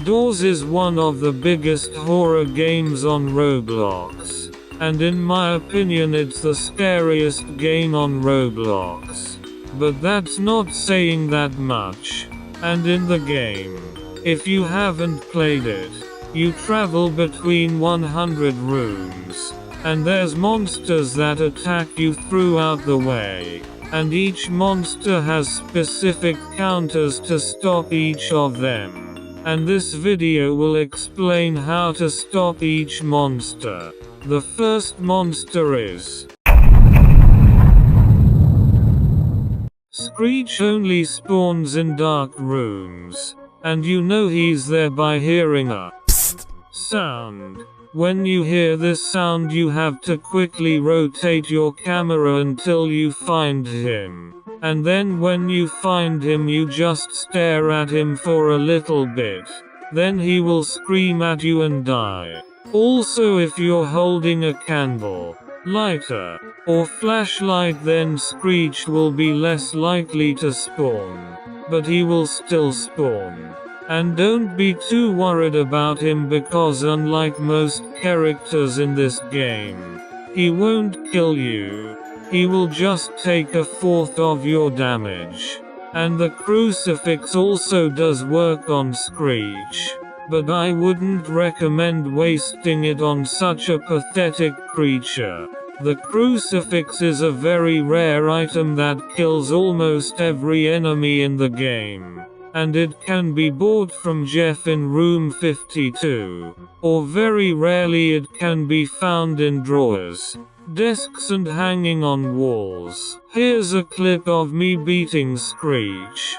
Doors is one of the biggest horror games on Roblox, and in my opinion it's the scariest game on Roblox. But that's not saying that much. And in the game, if you haven't played it, you travel between 100 rooms, and there's monsters that attack you throughout the way, and each monster has specific counters to stop each of them. And this video will explain how to stop each monster. The first monster is Screech. Only spawns in dark rooms, and you know he's there by hearing a psst sound. When you hear this sound, you have to quickly rotate your camera until you find him. And then when you find him, you just stare at him for a little bit. Then he will scream at you and die. Also, if you're holding a candle, lighter, or flashlight, then Screech will be less likely to spawn. But he will still spawn. And don't be too worried about him, because unlike most characters in this game, he won't kill you. He will just take a fourth of your damage. And the crucifix also does work on Screech, but I wouldn't recommend wasting it on such a pathetic creature. The crucifix is a very rare item that kills almost every enemy in the game. And it can be bought from Jeff in room 52, or very rarely it can be found in drawers, desks and hanging on walls. Here's a clip of me beating Screech.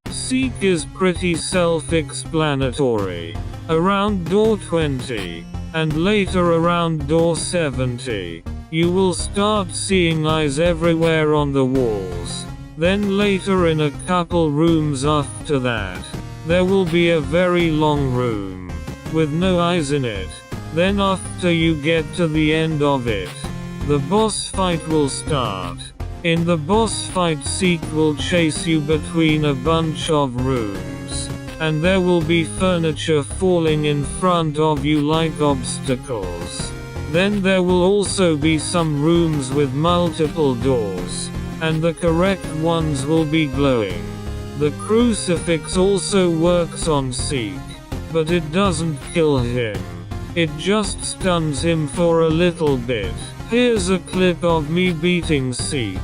Seek is pretty self-explanatory. Around door 20, and later around door 70, you will start seeing eyes everywhere on the walls. Then later in a couple rooms after that, there will be a very long room, with no eyes in it. Then after you get to the end of it, the boss fight will start. In the boss fight, Seek will chase you between a bunch of rooms, and there will be furniture falling in front of you like obstacles. Then there will also be some rooms with multiple doors, and the correct ones will be glowing. The crucifix also works on Seek, but it doesn't kill him. It just stuns him for a little bit. Here's a clip of me beating Seek.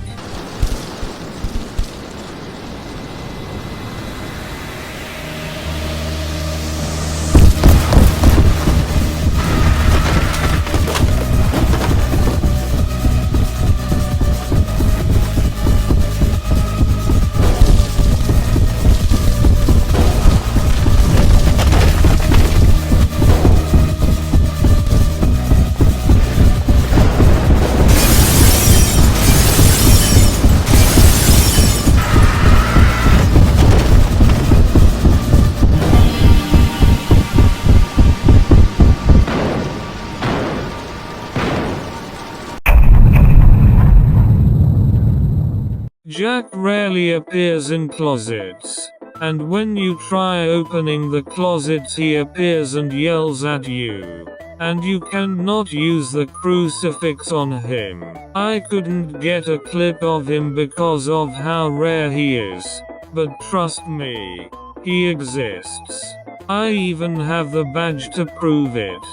Jack rarely appears in closets, and when you try opening the closets, he appears and yells at you. And you cannot use the crucifix on him. I couldn't get a clip of him because of how rare he is, but trust me, he exists. I even have the badge to prove it.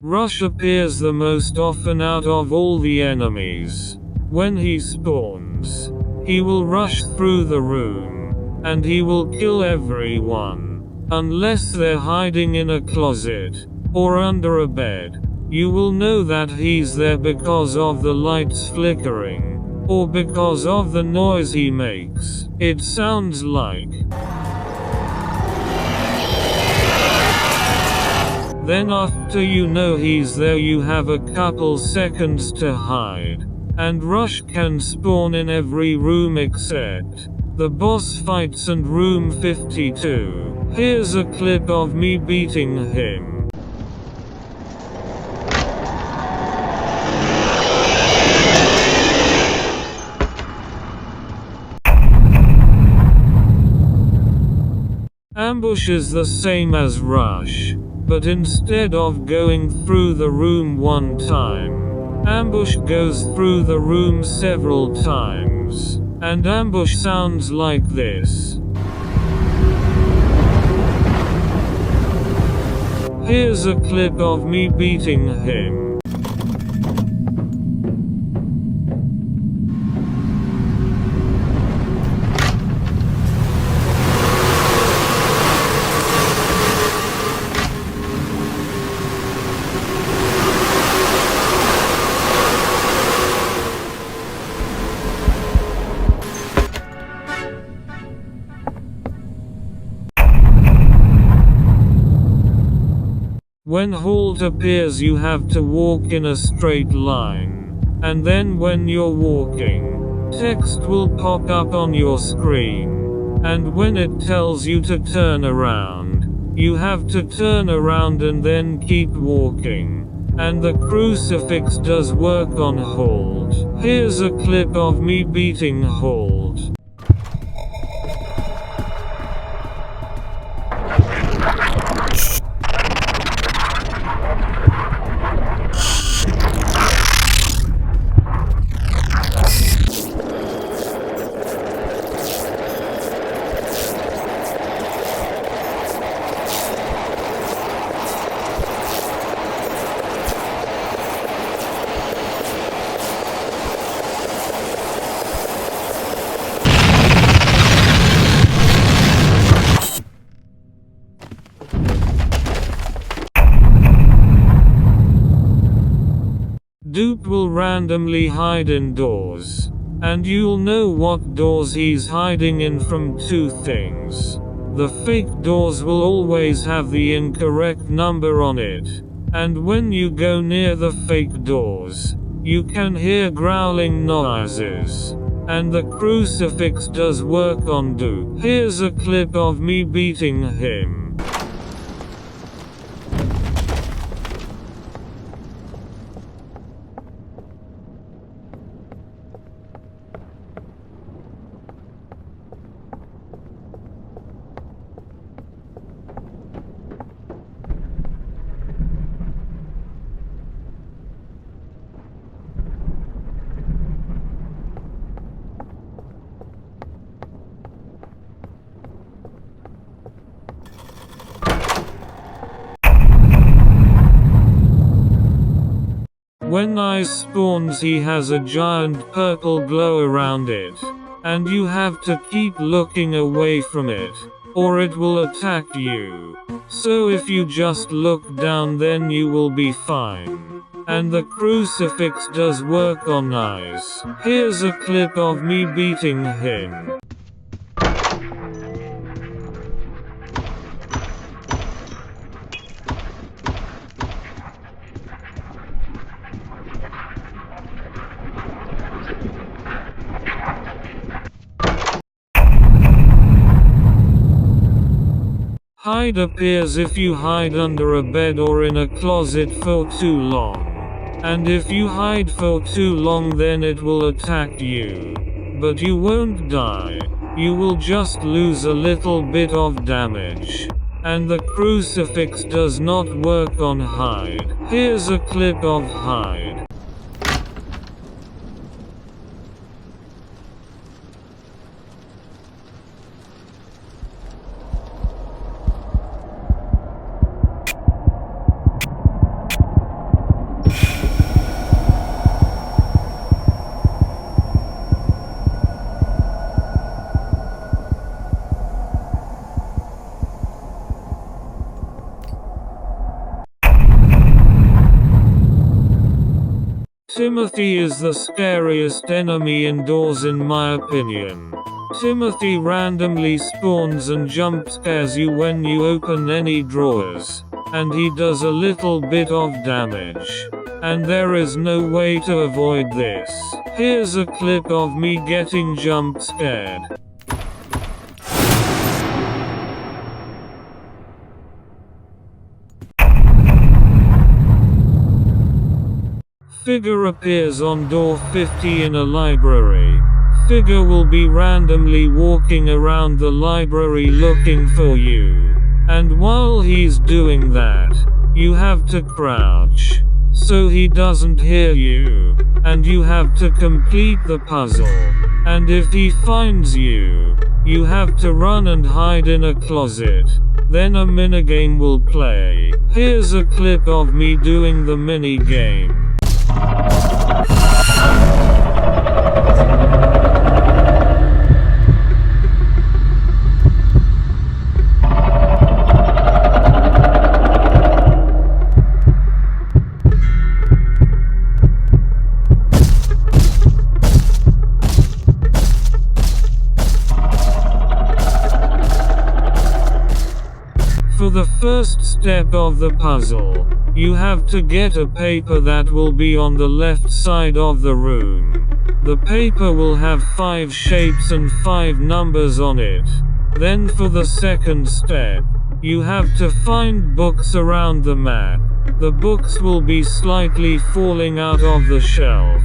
Rush appears the most often out of all the enemies. When he spawns, he will rush through the room, and he will kill everyone. Unless they're hiding in a closet, or under a bed. You will know that he's there because of the lights flickering, or because of the noise he makes. It sounds like. Then after you know he's there, you have a couple seconds to hide. And Rush can spawn in every room except the boss fights and room 52. Here's a clip of me beating him. Ambush is the same as rush, but instead of going through the room one time, ambush goes through the room several times, and ambush sounds like this. Here's a clip of me beating him. When Halt appears you have to walk in a straight line, and then when you're walking, text will pop up on your screen, and when it tells you to turn around, you have to turn around and then keep walking, and the crucifix does work on Halt. Here's a clip of me beating Halt. Dupe will randomly hide in doors, and you'll know what doors he's hiding in from two things. The fake doors will always have the incorrect number on it, and when you go near the fake doors, you can hear growling noises, and the crucifix does work on Dupe. Here's a clip of me beating him. When Ice spawns he has a giant purple glow around it, and you have to keep looking away from it, or it will attack you. So if you just look down then you will be fine. And the crucifix does work on Ice. Here's a clip of me beating him. Hide appears if you hide under a bed or in a closet for too long. And if you hide for too long then it will attack you. But you won't die. You will just lose a little bit of damage. And the crucifix does not work on hide. Here's a clip of hide. Timothy is the scariest enemy indoors in my opinion. Timothy randomly spawns and jump scares you when you open any drawers, and he does a little bit of damage. And there is no way to avoid this. Here's a clip of me getting jump scared. Figure appears on door 50 in a library. Figure will be randomly walking around the library looking for you. And while he's doing that, you have to crouch, so he doesn't hear you, and you have to complete the puzzle. And if he finds you, you have to run and hide in a closet. Then a minigame will play. Here's a clip of me doing the minigame. For the first step of the puzzle, you have to get a paper that will be on the left side of the room. The paper will have 5 shapes and 5 numbers on it. Then for the second step, you have to find books around the map. The books will be slightly falling out of the shelf.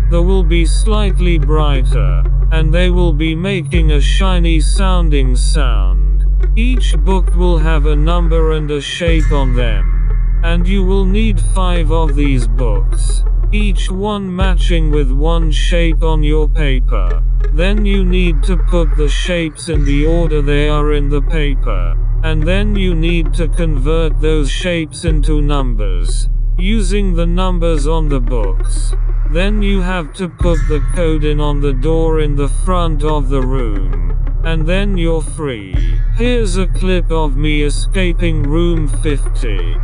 They will be slightly brighter, and they will be making a shiny sounding sound. Each book will have a number and a shape on them. And you will need 5 of these books, each one matching with one shape on your paper. Then you need to put the shapes in the order they are in the paper. And then you need to convert those shapes into numbers, using the numbers on the books. Then you have to put the code in on the door in the front of the room. And then you're free. Here's a clip of me escaping room 50.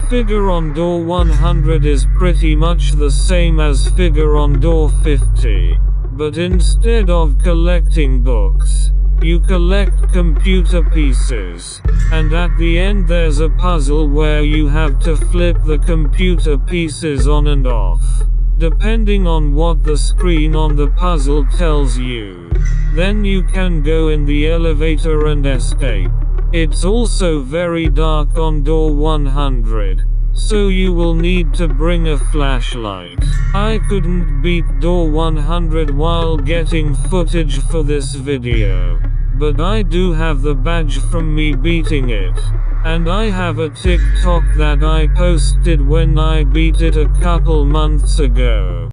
Figure on door 100 is pretty much the same as figure on door 50, but instead of collecting books, you collect computer pieces, and at the end there's a puzzle where you have to flip the computer pieces on and off, depending on what the screen on the puzzle tells you. Then you can go in the elevator and escape. It's also very dark on door 100, so you will need to bring a flashlight. I couldn't beat door 100 while getting footage for this video, but I do have the badge from me beating it, and I have a TikTok that I posted when I beat it a couple months ago.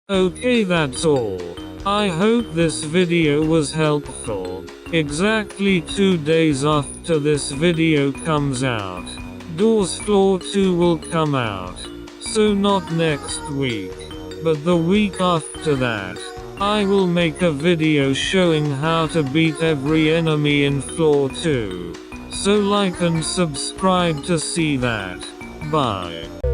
Okay, that's all. I hope this video was helpful. exactly 2 days after this video comes out. Doors Floor 2 will come out. So not next week, but the week after that. I will make a video showing how to beat every enemy in Floor 2. So like and subscribe to see that. Bye.